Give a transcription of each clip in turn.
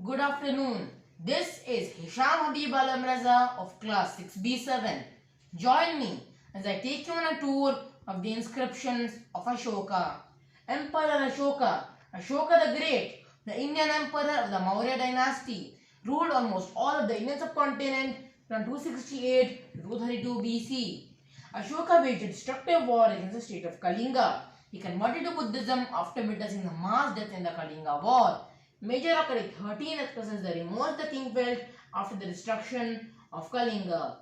Good afternoon. This is Hisham Habib Alamraza of class 6B7. Join me as I take you on a tour of the inscriptions of Ashoka. Emperor Ashoka, Ashoka the Great, the Indian emperor of the Maurya dynasty, ruled almost all of the Indian subcontinent from 268 to 232 BC. Ashoka waged a destructive war against the state of Kalinga. He converted to Buddhism after witnessing the mass death in the Kalinga war. Major Occult 13 expresses the remorse the king felt after the destruction of Kalinga.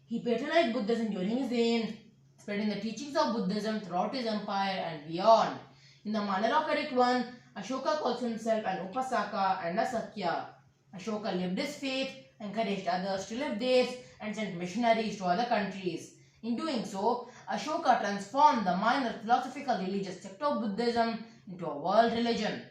He patronized Buddhism during his reign, spreading the teachings of Buddhism throughout his empire and beyond. In the Manara Occult 1, Ashoka calls himself an Upasaka and a Sakya. Ashoka lived his faith, encouraged others to live theirs, and sent missionaries to other countries. In doing so, Ashoka transformed the minor philosophical religious sect of Buddhism into a world religion.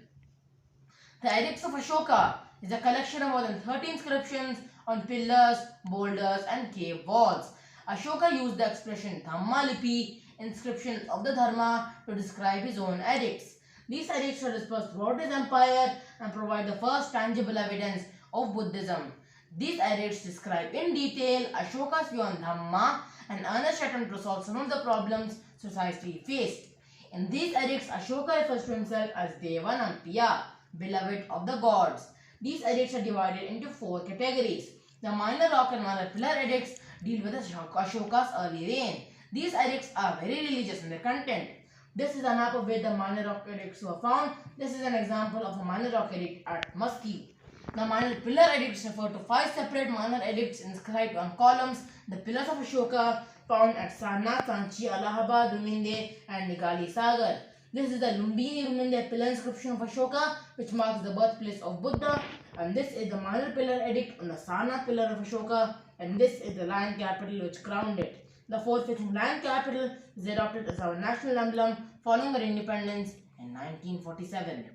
The Edicts of Ashoka is a collection of more than 30 inscriptions on pillars, boulders, and cave walls. Ashoka used the expression Dhamma Lipi, inscriptions of the Dharma, to describe his own edicts. These edicts are dispersed throughout his empire and provide the first tangible evidence of Buddhism. These edicts describe in detail Ashoka's view on Dhamma and earnest attempt to solve some of the problems society faced. In these edicts, Ashoka refers to himself as Devanampiya, beloved of the gods. These edicts are divided into 4 categories. The minor rock and minor pillar edicts deal with Ashoka's early reign. These edicts are very religious in their content. This is a map of where the minor rock edicts were found. This is an example of a minor rock edict at Musky. The minor pillar edicts refer to 5 separate minor edicts inscribed on columns, the pillars of Ashoka found at Sarnath, Sanchi, Allahabad, Ruminde and Nigali Sagar. This is the Lumbini Ruminde pillar inscription of Ashoka, which marks the birthplace of Buddha, and this is the minor pillar edict on the Sarnath pillar of Ashoka, and this is the lion capital which crowned it. The forth-facing lion capital is adopted as our national emblem following our independence in 1947.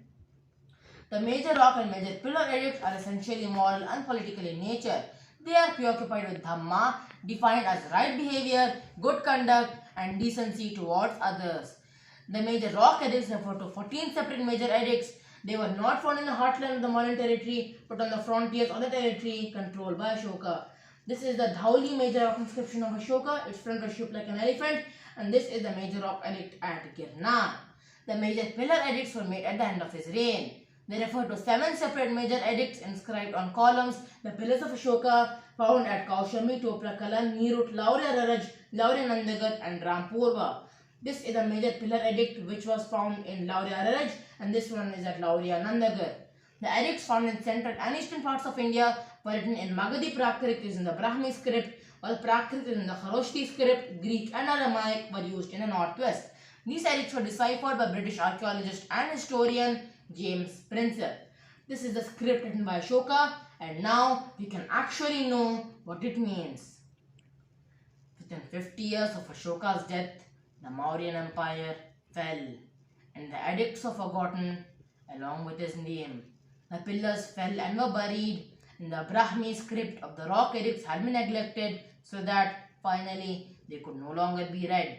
The major rock and major pillar edicts are essentially moral and political in nature. They are preoccupied with Dhamma, defined as right behavior, good conduct, and decency towards others. The major rock edicts refer to 14 separate major edicts. They were not found in the heartland of the modern territory, but on the frontiers of the territory controlled by Ashoka. This is the Dhauli major rock inscription of Ashoka. Its front was shaped like an elephant, and this is the major rock edict at Girnar. The major pillar edicts were made at the end of his reign. They refer to 7 separate major edicts inscribed on columns, the pillars of Ashoka found at Kaushami, Toprakalan, Meerut, Laurya Raraj, Laurya Nandagat and Rampurva. This is a major pillar edict which was found in Laurya Raraj, and this one is at Laurya Nandagar. The edicts found in central and eastern parts of India were written in Magadhi Prakrit using the Brahmi script, while Prakrit in the Kharoshti script, Greek and Aramaic were used in the northwest. These edicts were deciphered by British archaeologist and historian James Prinsep. This is the script written by Ashoka, and now we can actually know what it means. Within 50 years of Ashoka's death, the Mauryan Empire fell, and the edicts were forgotten along with his name. The pillars fell and were buried, and the Brahmi script of the rock edicts had been neglected, so that finally they could no longer be read.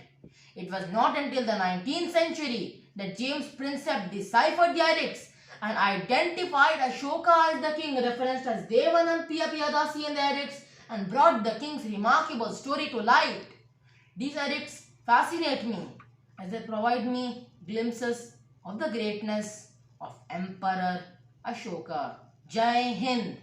It was not until the 19th century that James Prinsep deciphered the edicts and identified Ashoka as the king, referenced as Devanampiya Piyadasi in the edicts, and brought the king's remarkable story to light. These edicts fascinate me as they provide me glimpses of the greatness of Emperor Ashoka. Jai Hind!